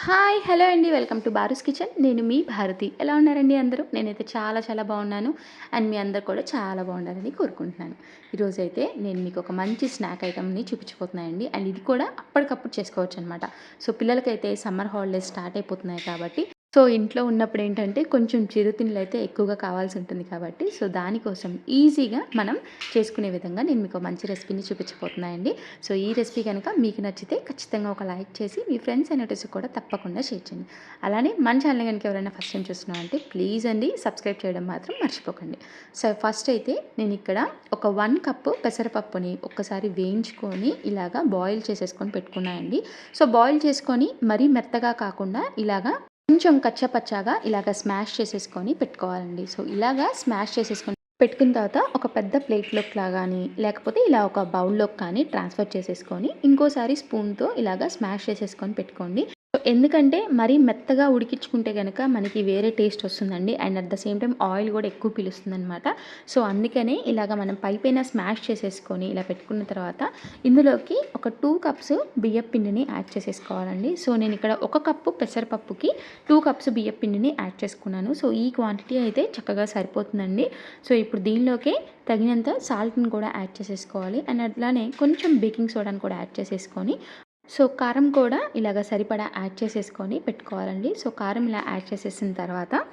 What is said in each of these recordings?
Hi hello అండి, welcome to బారూస్ kitchen. నేను మీ భారతి. ఎలా ఉన్నారండి అందరూ? నేనైతే చాలా చాలా బాగున్నాను. అండ్ మీ అందరు కూడా చాలా బాగుండాలని కోరుకుంటున్నాను. ఈరోజైతే నేను మీకు ఒక మంచి స్నాక్ ఐటమ్ని చూపించబోతున్నానండి. అండ్ ఇది కూడా అప్పటికప్పుడు చేసుకోవచ్చు అనమాట. సో పిల్లలకైతే సమ్మర్ హాలిడేస్ స్టార్ట్ అయిపోతున్నాయి కాబట్టి సో ఇంట్లో ఉన్నప్పుడు ఏంటంటే కొంచెం చిరుతిండ్లు అయితే ఎక్కువగా కావాల్సి ఉంటుంది కాబట్టి సో దానికోసం ఈజీగా మనం చేసుకునే విధంగా నేను మీకు మంచి రెసిపీని చూపించబోతున్నానండి. సో ఈ రెసిపీ కనుక మీకు నచ్చితే ఖచ్చితంగా ఒక లైక్ చేసి మీ ఫ్రెండ్స్ అండ్ రిలేటివ్స్ కూడా తప్పకుండా షేర్ చేయండి. అలానే మన ఛానల్ కనుక ఎవరైనా ఫస్ట్ టైం చూస్తున్నారంటే ప్లీజ్ అండి సబ్స్క్రైబ్ చేయడం మాత్రం మర్చిపోకండి. సో ఫస్ట్ అయితే నేను ఇక్కడ ఒక 1 కప్పు పెసరపప్పుని ఒక్కసారి వేయించుకొని ఇలాగా బాయిల్ చేసేసుకొని పెట్టుకున్నానండి. సో బాయిల్ చేసుకొని మరీ మెత్తగా కాకుండా ఇలాగా కొంచెం కచ్చపచ్చాగా ఇలాగ స్మాష్ చేసేసుకొని పెట్టుకోవాలండి. సో ఇలాగా స్మాష్ చేసేసుకొని పెట్టుకున్న తర్వాత ఒక పెద్ద ప్లేట్లోకి కానీ లేకపోతే ఇలా ఒక బౌల్లోకి కానీ ట్రాన్స్ఫర్ చేసేసుకొని ఇంకోసారి స్పూన్తో ఇలాగ స్మాష్ చేసేసుకొని పెట్టుకోండి. ఎందుకంటే మరీ మెత్తగా ఉడికించుకుంటే కనుక మనకి వేరే టేస్ట్ వస్తుందండి. And at the same time oil కూడా ఎక్కువ పీలుస్తుందనమాట. సో అందుకనే ఇలాగ మనం పైపైన స్మాష్ చేసేసుకొని ఇలా పెట్టుకున్న తర్వాత ఇందులోకి ఒక 2 కప్స్ బియ్యం పిండిని యాడ్ చేసేసుకోవాలండి. సో నేను ఇక్కడ 1 కప్పు పెసరపప్పుకి 2 కప్స్ బియ్యం పిండిని యాడ్ చేసుకున్నాను. సో ఈ క్వాంటిటీ అయితే చక్కగా సరిపోతుందండి. సో ఇప్పుడు దీనిలోకి తగినంత సాల్ట్ని కూడా యాడ్ చేసేసుకోవాలి. అండ్ అట్లానే కొంచెం బేకింగ్ సోడాని కూడా యాడ్ చేసేసుకొని సో కారం కూడా ఇలాగ సరిపడా యాడ్ చేసేసుకొని పెట్టుకోవాలండి. సో కారం ఇలా యాడ్ చేసేసిన తర్వాత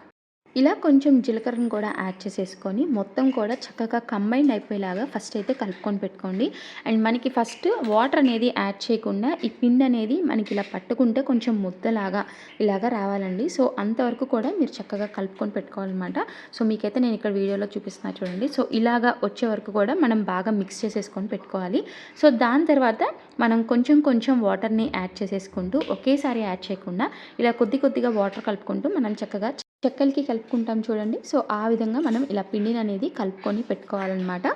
ఇలా కొంచెం జీలకర్రను కూడా యాడ్ చేసేసుకొని మొత్తం కూడా చక్కగా కంబైండ్ అయిపోయేలాగా ఫస్ట్ అయితే కలుపుకొని పెట్టుకోండి. అండ్ మనకి ఫస్ట్ వాటర్ అనేది యాడ్ చేయకుండా ఈ పిండి అనేది మనకి ఇలా పట్టుకుంటే కొంచెం ముద్దలాగా ఇలాగా రావాలండి. సో అంతవరకు కూడా మీరు చక్కగా కలుపుకొని పెట్టుకోవాలన్నమాట. సో మీకైతే నేను ఇక్కడ వీడియోలో చూపిస్తున్నా చూడండి. సో ఇలాగా వచ్చే వరకు కూడా మనం బాగా మిక్స్ చేసేసుకొని పెట్టుకోవాలి. సో దాని తర్వాత మనం కొంచెం కొంచెం వాటర్ని యాడ్ చేసేసుకుంటూ ఒకేసారి యాడ్ చేయకుండా ఇలా కొద్ది కొద్దిగా వాటర్ కలుపుకుంటూ మనం చక్కగా చెక్కలకి కలుపుకుంటాం చూడండి. సో ఆ విధంగా మనం ఇలా పిండిని అనేది కలుపుకొని పెట్టుకోవాలన్నమాట.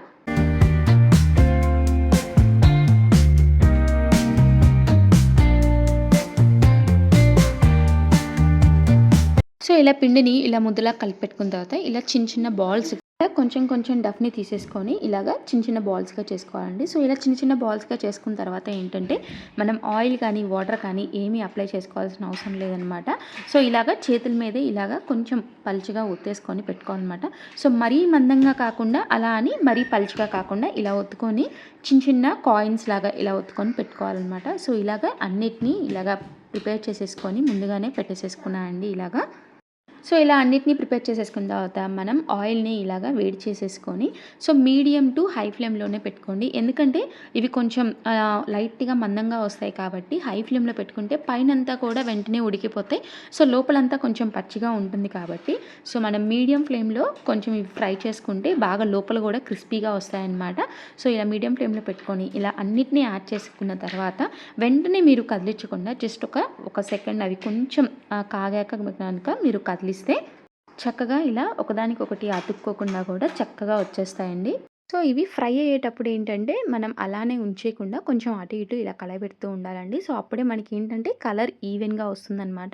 సో ఇలా పిండిని ఇలా ముద్దలా కలిపి పెట్టుకున్న తర్వాత ఇలా చిన్న చిన్న బాల్స్ కొంచెం కొంచెం డఫ్ని తీసేసుకొని ఇలాగా చిన్న చిన్న బాల్స్గా చేసుకోవాలండి. సో ఇలా చిన్న చిన్న బాల్స్గా చేసుకున్న తర్వాత ఏంటంటే మనం ఆయిల్ కానీ వాటర్ కానీ ఏమీ అప్లై చేసుకోవాల్సిన అవసరం లేదనమాట. సో ఇలాగ చేతుల మీదే ఇలాగ కొంచెం పలుచగా ఒత్తేసుకొని పెట్టుకోవాలన్నమాట. సో మరీ మందంగా కాకుండా అలా అని మరీ పలుచగా కాకుండా ఇలా ఒత్తుకొని చిన్న చిన్న కాయిన్స్ లాగా ఇలా ఒత్తుకొని పెట్టుకోవాలన్నమాట. సో ఇలాగ అన్నిటినీ ఇలాగ ప్రిపేర్ చేసేసుకొని ముందుగానే పెట్టేసేసుకున్నానండి ఇలాగా. సో ఇలా అన్నిటినీ ప్రిపేర్ చేసేసుకున్న తర్వాత మనం ఆయిల్ని ఇలాగా వేడి చేసేసుకొని సో మీడియం టు హై ఫ్లేమ్లోనే పెట్టుకోండి. ఎందుకంటే ఇవి కొంచెం లైట్గా మందంగా వస్తాయి కాబట్టి హై ఫ్లేమ్లో పెట్టుకుంటే పైనంతా కూడా వెంటనే ఉడికిపోతాయి. సో లోపలంతా కొంచెం పచ్చిగా ఉంటుంది కాబట్టి సో మనం మీడియం ఫ్లేమ్లో కొంచెం ఇవి ఫ్రై చేసుకుంటే బాగా లోపల కూడా క్రిస్పీగా వస్తాయన్నమాట. సో ఇలా మీడియం ఫ్లేమ్లో పెట్టుకొని ఇలా అన్నిటినీ యాడ్ చేసుకున్న తర్వాత వెంటనే మీరు కదిలించకుండా జస్ట్ ఒక సెకండ్ అవి కొంచెం కాగాక కనుక మీరు కదిలిస్తే చక్కగా ఇలా ఒకదానికొకటి అతుక్కోకుండా కూడా చక్కగా వచ్చేస్తాయండి. సో ఇవి ఫ్రై అయ్యేటప్పుడు ఏంటంటే మనం అలానే ఉంచేయకుండా కొంచెం అటు ఇటు ఇలా కలబెడుతూ ఉండాలండి. సో అప్పుడే మనకి ఏంటంటే కలర్ ఈవెన్గా వస్తుందన్నమాట.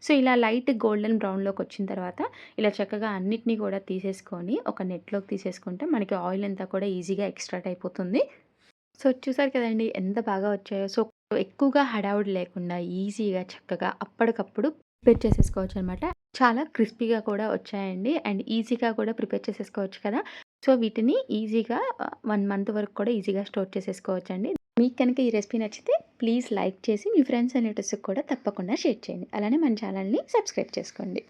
సో ఇలా లైట్ గోల్డెన్ బ్రౌన్లోకి వచ్చిన తర్వాత ఇలా చక్కగా అన్నిటినీ కూడా తీసేసుకొని ఒక నెట్లోకి తీసేసుకుంటే మనకి ఆయిల్ అంతా కూడా ఈజీగా ఎక్స్ట్రాక్ట్ అయిపోతుంది. సో చూసారు కదండి ఎంత బాగా వచ్చాయో. సో ఎక్కువగా హడావుడి లేకుండా ఈజీగా చక్కగా అప్పటికప్పుడు ప్రిపేర్ చేసేసుకోవచ్చు అనమాట. చాలా క్రిస్పీగా కూడా వచ్చాయండి. అండ్ ఈజీగా కూడా ప్రిపేర్ చేసేసుకోవచ్చు కదా. సో వీటిని ఈజీగా 1 మంత్ వరకు కూడా ఈజీగా స్టోర్ చేసేసుకోవచ్చండి. మీకు కనుక ఈ రెసిపీ నచ్చితే ప్లీజ్ లైక్ చేసి మీ ఫ్రెండ్స్ అండ్ రిలేటివ్స్కి కూడా తప్పకుండా షేర్ చేయండి. అలానే మన ఛానల్ని సబ్స్క్రైబ్ చేసుకోండి.